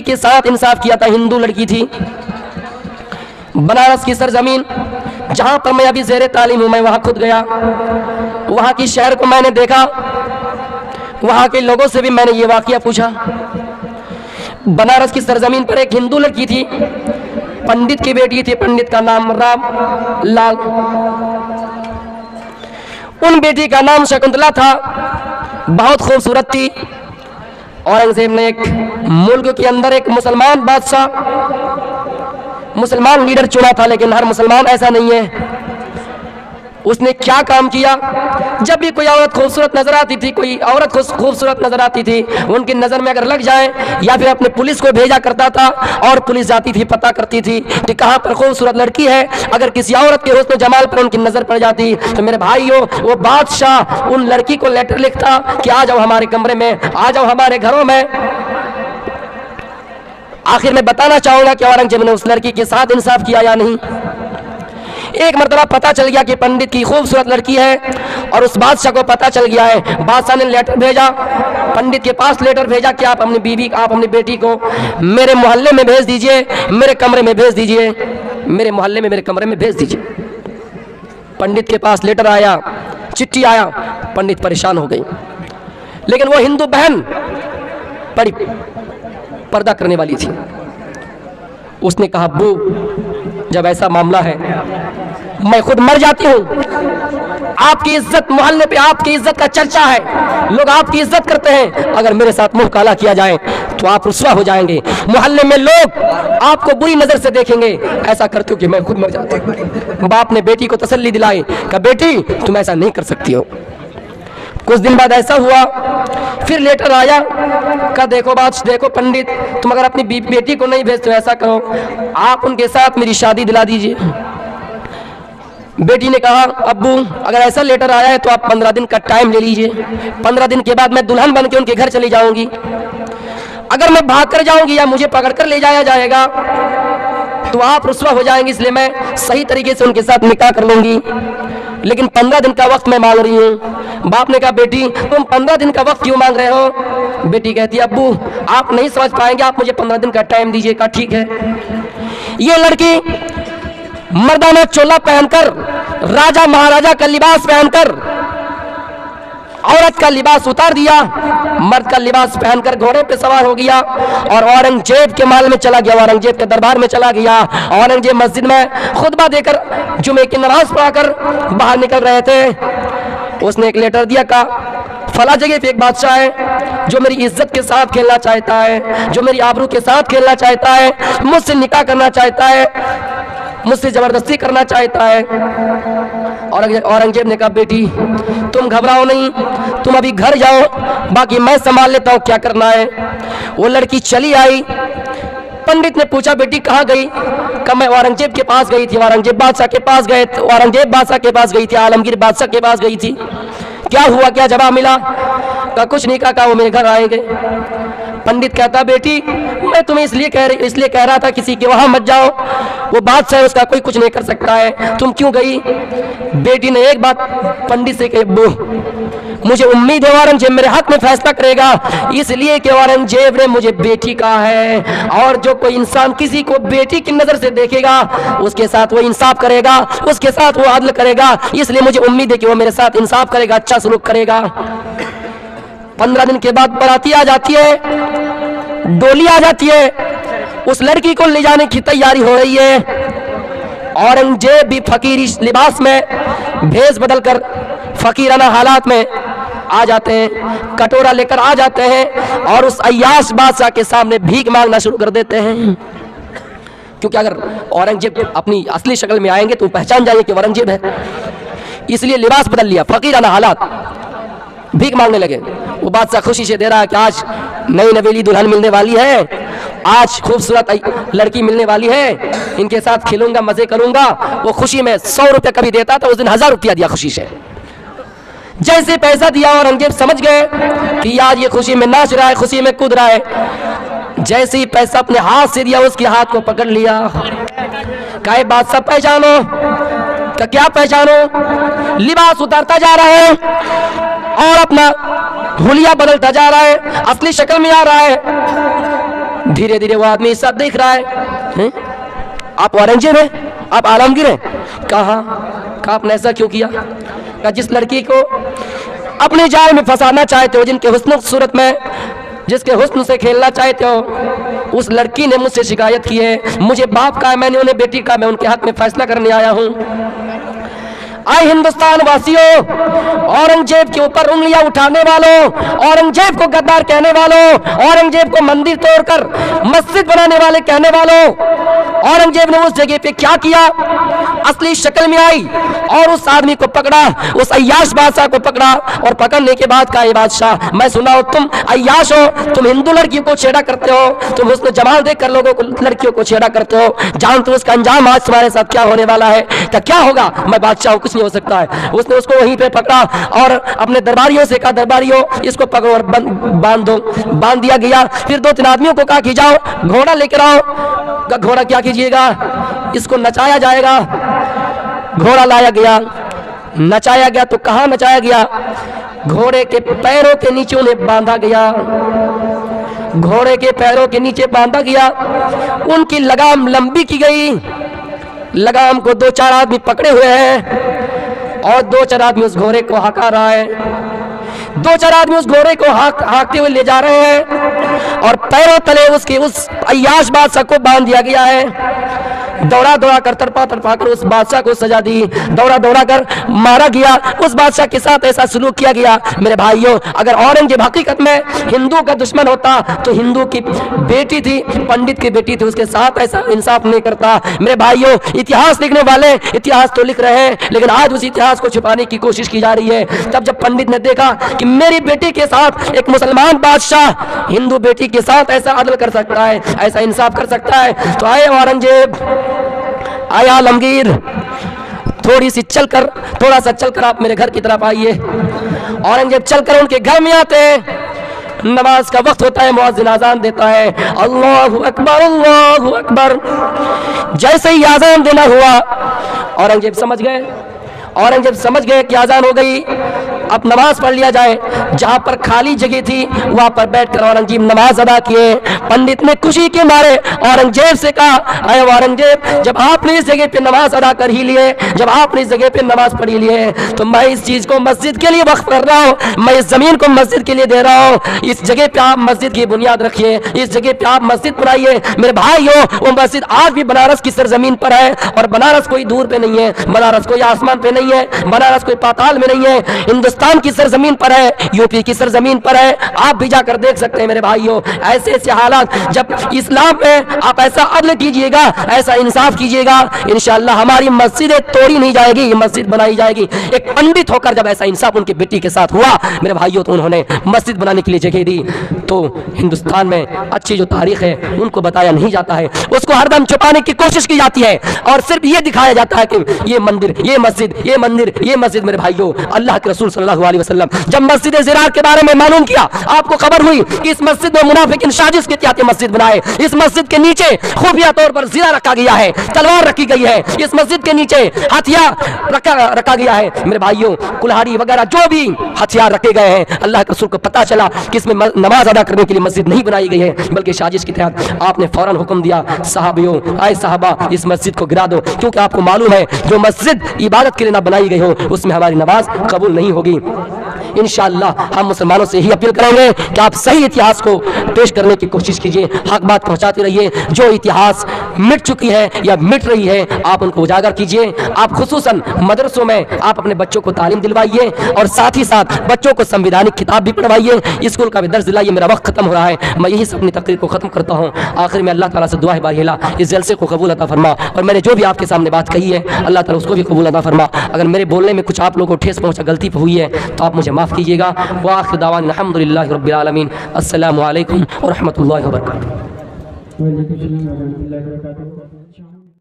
के साथ इंसाफ किया था। हिंदू लड़की थी, बनारस की सरजमीन जहां पर मैं अभी ज़ेरे तालीम हूं, मैं वहां खुद गया, वहां की शहर को मैंने देखा, वहां के लोगों से भी मैंने ये वाकया पूछा। बनारस की सरजमीन पर एक हिंदू लड़की थी, पंडित की बेटी थी, पंडित का नाम राम लाल, उन बेटी का नाम शकुंतला था, बहुत खूबसूरत थी। औरंगजेब ने एक मुल्क के अंदर एक मुसलमान बादशाह, मुसलमान लीडर चुना था, लेकिन हर मुसलमान ऐसा नहीं है। उसने क्या काम किया, जब भी कोई औरत खूबसूरत नजर आती थी, कोई औरत खूबसूरत नजर आती थी, उनकी नजर में अगर लग जाए, या फिर अपने पुलिस को भेजा करता था और पुलिस जाती थी, पता करती थी कि कहाँ पर खूबसूरत लड़की है। अगर किसी औरत के हुस्न जमाल पर उनकी नजर पड़ जाती तो मेरे भाइयों, वो बादशाह उन लड़की को लेटर लिखता कि आ जाओ हमारे कमरे में, आ जाओ हमारे घरों में। आखिर में बताना चाहूंगा कि औरंगजेब ने उस लड़की के साथ इंसाफ किया या नहीं। एक मरतबा पता चल गया कि पंडित की खूबसूरत लड़की है, और उस बादशाह को पता चल गया है। बादशाह ने लेटर भेजा, पंडित के पास लेटर भेजा कि आप अपनी बीवी, आप अपनी बेटी को मेरे मोहल्ले में भेज दीजिए, मेरे कमरे में भेज दीजिए, मेरे मोहल्ले में, मेरे कमरे में भेज दीजिए। पंडित के पास लेटर आया, चिट्ठी आया, पंडित परेशान हो गई। लेकिन वो हिंदू बहन बड़ी पर्दा करने वाली थी। उसने कहा, अब्बू जब ऐसा मामला है मैं खुद मर जाती हूँ, आपकी इज्जत, मोहल्ले पे आपकी इज्जत का चर्चा है, लोग आपकी इज्जत करते हैं, अगर मेरे साथ मुंह काला किया जाए तो आप रुस्वा हो जाएंगे, मोहल्ले में लोग आपको बुरी नजर से देखेंगे, ऐसा करती हूँ कि मैं खुद मर जाती हूँ। बाप ने बेटी को तसल्ली दिलाई, कहा बेटी तुम ऐसा नहीं कर सकती हो। कुछ दिन बाद ऐसा हुआ, फिर लेटर आया, कहा देखो बात, देखो पंडित, तुम अगर अपनी बेटी को नहीं भेजते हो, ऐसा करो आप उनके साथ मेरी शादी दिला दीजिए। बेटी ने कहा, अब्बू अगर ऐसा लेटर आया है तो आप 15 दिन का टाइम ले लीजिए, 15 दिन के बाद मैं दुल्हन बन के उनके घर चली जाऊंगी। अगर मैं भाग कर जाऊंगी या मुझे पकड़ कर ले जाया जाएगा तो आप रुस्वा हो जाएंगे, इसलिए मैं सही तरीके से उनके साथ निकाह कर लूंगी, लेकिन 15 दिन का वक्त मैं मांग रही हूँ। बाप ने कहा, बेटी तुम 15 दिन का वक्त क्यों मांग रहे हो? बेटी कहती है, अब्बू आप नहीं समझ पाएंगे, आप मुझे 15 दिन का टाइम दीजिए। कहा ठीक है। ये लड़की मर्दाना चोला पहनकर, राजा महाराजा का लिबास पहनकर, औरत का लिबास उतार दिया, मर्द का लिबास पहनकर घोड़े पे सवार हो गया और औरंगजेब के महल में चला गया, औरंगजेब के दरबार में चला गया। औरंगजेब मस्जिद में खुतबा देकर, जुमे की नमाज पढ़ाकर बाहर निकल रहे थे। उसने एक लेटर दिया, कहा फला जगह पे एक बादशाह है जो मेरी इज्जत के साथ खेलना चाहता है, जो मेरी आबरू के साथ खेलना चाहता है, मुझसे निकाह करना चाहता है, मुझसे जबरदस्ती करना चाहता है। और औरंगजेब ने कहा, बेटी तुम घबराओ नहीं, तुम अभी घर जाओ, बाकी मैं संभाल लेता हूँ क्या करना है। वो लड़की चली आई। पंडित ने पूछा, बेटी कहाँ गई? कहा मैं औरंगजेब के पास गई थी, औरंगजेब बादशाह के पास गए, औरंगजेब बादशाह के पास गई थी, आलमगीर बादशाह के पास गई थी। क्या हुआ, क्या जवाब मिला? कहा कुछ नहीं। कहा वो मेरे घर आएंगे। पंडित कहता, बेटी मैं तुम्हें इसलिए कह रहा था किसी के वहां मत जाओ, वो बादशाह है, उसका कोई कुछ नहीं कर सकता है, तुम क्यों गई? बेटी ने एक बात पंडित से कही, मुझे उम्मीद है औरंगजेब मेरे हक में फैसला करेगा, इसलिए कि औरंगजेब ने मुझे बेटी कहा है, और जो कोई इंसान किसी को बेटी की नजर से देखेगा उसके साथ वो इंसाफ करेगा, उसके साथ वो अदल करेगा, इसलिए मुझे उम्मीद है कि वो मेरे साथ इंसाफ करेगा, अच्छा सलूक करेगा। 15 दिन के बाद बाराती आ जाती है, डोली आ जाती है, उस लड़की को ले जाने की तैयारी हो रही है। औरंगजेब भी फकीरी लिबास में भेष बदल कर फकीराना हालात में आ जाते हैं, कटोरा लेकर आ जाते हैं और उस अय्याश बादशाह के सामने भीख मांगना शुरू कर देते हैं। क्योंकि अगर औरंगजेब अपनी असली शक्ल में आएंगे तो पहचान जाइए कि औरंगजेब है, इसलिए लिबास बदल लिया, फकीराना हालात, भीख मांगने लगे। वो बादशाह खुशी से दे रहा है कि आज नई नवेली दुल्हन मिलने वाली है, आज खूबसूरत लड़की मिलने वाली है, इनके साथ खेलूंगा, मजे करूंगा। वो खुशी में 100 रुपये कभी देता था, उस दिन 1000 रुपया दिया खुशी से। जैसे पैसा दिया औरंगजेब समझ गए कि यार ये खुशी में नाच रहा है, खुशी में कूद रहा है। जैसे ही पैसा अपने हाथ से दिया, उसके हाथ को पकड़ लिया, कहा बादशाह पहचानो? का क्या पहचानो? लिबास उतारता जा रहा है और अपना हुलिया बदलता जा रहा है, असली शक्ल में आ रहा है। धीरे धीरे वो आदमी सब देख रहा है, आप औरंगजेब हैं, आप आलमगीर हैं? कहा आपने ऐसा क्यों किया? कहा जिस लड़की को अपने जाल में फंसाना चाहते हो, जिनके हुस्न सूरत में, जिसके हुस्न से खेलना चाहते हो, उस लड़की ने मुझसे शिकायत की है, मुझे बाप का है, मैंने उन्हें बेटी का, मैं उनके हक में फैसला करने आया हूँ। आए हिंदुस्तान वासियों, औरंगजेब के ऊपर उंगलियां उठाने वालों, औरंगजेब को गद्दार कहने वालों, औरंगजेब को मंदिर तोड़कर मस्जिद बनाने वाले कहने वालों, औरंगजेब ने उस जगह पे क्या किया? असली शक्ल में आई और उस आदमी को पकड़ा, उस अय्याश बादशाह को पकड़ा, और पकड़ने के बाद कहा, बादशाह मैं सुना हो तुम अय्याश हो, तुम हिंदू लड़कियों को छेड़ा करते हो, तुम उसको जमाल देकर लोगों को, लड़कियों को छेड़ा करते हो, जानते हो उसका अंजाम आज तुम्हारे साथ क्या होने वाला है? क्या होगा? मैं बादशाह हूं, कुछ नहीं हो सकता है। उसने उसको वहीं पे पकड़ा और अपने दरबारियों से कहा, दरबारियों इसको पकड़ो और बांध दो। बांध दिया गया। फिर 2-3 आदमियों को कहा कि जाओ घोड़ा लेकर आओ। घोड़ा क्या कीजिएगा? इसको नचाया जाएगा। घोड़ा लाया गया, नचाया गया। तो कहाँ नचाया गया? घोड़े के पैरों के नीचे उन्हें बांधा गया, घोड़े के पैरों के नीचे बांधा गया। उनकी लगाम लंबी की गई, लगाम को 2-4 आदमी पकड़े हुए हैं और 2-4 आदमी उस घोड़े को हका रहा है, 2-4 आदमी उस घोड़े को हाँकते हुए ले जा रहे हैं और पैरों तले उसके उस अय्याश बादशाह को बांध दिया गया है। दौड़ा दौड़ा कर, तड़पा तड़पा कर उस बादशाह को सजा दी, दौड़ा दौड़ा कर मारा गया। उस बादशाह के साथ ऐसा सलूक किया गया। मेरे भाइयों, अगर औरंगजेब हकीकत में हिंदू का दुश्मन होता तो हिंदू की बेटी थी, पंडित की बेटी थी, उसके साथ ऐसा इंसाफ नहीं करता। मेरे भाइयों, इतिहास लिखने वाले इतिहास तो लिख रहे हैं, लेकिन आज उस इतिहास को छुपाने की कोशिश की जा रही है। तब जब पंडित ने देखा कि मेरी बेटी के साथ एक मुसलमान बादशाह हिंदू बेटी के साथ ऐसा अदल कर सकता है, ऐसा इंसाफ कर सकता है, तो आए औरंगजेब, आया आलमगीर, थोड़ा सा चलकर आप मेरे घर की तरफ आइए। औरंगजेब चलकर उनके घर में आते हैं। नमाज का वक्त होता है, मुअज्जिन आजान देता है, अल्लाहु अकबर अल्लाहु अकबर। जैसे ही आजान देना हुआ, औरंगजेब समझ गए कि आजान हो गई, अब नमाज पढ़ लिया जाए। जहां पर खाली जगह थी वहां पर बैठकर औरंगजेब नमाज अदा किए। पंडित ने खुशी के मारे औरंगजेब से कहा, अरे औरंगजेब, जब आपने इस जगह पे नमाज अदा कर ही लिए, जब आपने इस जगह पे नमाज पढ़ ही लिए, तो मैं इस चीज को मस्जिद के लिए वक्फ कर रहा हूँ, मैं इस जमीन को मस्जिद के लिए दे रहा हूँ। इस जगह पे आप मस्जिद की बुनियाद रखिए, इस जगह पे आप मस्जिद बनाइए। मेरे भाइयों, वो मस्जिद आज भी बनारस की सरजमीन पर है, और बनारस कोई दूर पे नहीं है, बनारस कोई आसमान पे नहीं है, बनारस कोई पाताल में नहीं है, हिंदुस्तान की सरजमीन पर है, यूपी की सरजमीन पर है। आप भी जाकर देख सकते हैं मेरे भाइयों। ऐसे ऐसे हालात, जब इस्लाम में आप ऐसा अदल कीजिएगा, ऐसा इंसाफ कीजिएगा, इंशाअल्लाह हमारी मस्जिदें तोड़ी नहीं जाएगी, ये मस्जिद बनाई जाएगी। एक पंडित होकर जब ऐसा इंसाफ उनकी बेटी के साथ हुआ मेरे भाइयों, तो उन्होंने मस्जिद बनाने के लिए जगह दी। तो हिंदुस्तान में अच्छी जो तारीख है उनको बताया नहीं जाता है, उसको हरदम छुपाने की कोशिश की जाती है, और सिर्फ ये दिखाया जाता है कि ये मंदिर, ये मस्जिद, ये मंदिर, ये मस्जिद। मेरे भाइयों, अल्लाह के रसूल सल्लल्लाहु अलैहि वसल्लम जब मस्जिद ज़िरार के बारे में मालूम किया, आपको खबर हुई कि इस मस्जिद में मुनाफिकीन साजिश के तहत मस्जिद बनाए। इस मस्जिद के नीचे खुफिया तौर पर ज़िरा रखा गया है, तलवार रखी गई है, इस मस्जिद के नीचे हथियार रखा गया है। मेरे भाइयों, कुल्हाड़ी वगैरह जो भी हथियार रखे गए हैं, अल्लाह के रसूल को पता चला कि इसमें नमाज अदा करने के लिए मस्जिद नहीं बनाई गई है, बल्कि साजिश के तहत आपने फौरन हुक्म दिया, साहबियों, आए साहबा, इस मस्जिद को गिरा दो, क्योंकि आपको मालूम है जो मस्जिद इबादत के लिए ना बनाई गई हो उसमें हमारी नमाज कबूल नहीं होगी। इंशाअल्लाह हम मुसलमानों से ही अपील करेंगे कि आप सही इतिहास को पेश करने की कोशिश कीजिए, हक बात पहुंचाते रहिए। जो इतिहास मिट चुकी है या मिट रही है, आप उनको उजागर कीजिए। आप खुसूसन मदरसों में आप अपने बच्चों को तालीम दिलवाइए, और साथ ही साथ बच्चों को संविधानिक किताब भी पढ़वाइए, स्कूल का भी दर्ज दिलाइए। मेरा वक्त खत्म हो रहा है, मैं यही अपनी तकरीर को खत्म करता हूँ। आखिर में अल्लाह ताला से दुआ है बारिला इस जलसे को कबूल अता फरमा, और मैंने जो भी आपके सामने बात कही है अल्लाह ताला उसको भी कबूल अता फरमा। अगर मेरे बोलने में कुछ आप लोगों को ठेस पहुंचा, गलती हुई है, तो आप मुझे माफ़ कीजिएगा। व आखिर दावाना अल्हम्दुलिल्लाहि रब्बिल आलमीन। अस्सलामु अलैकुम व रहमतुल्लाहि व बरकातुहू।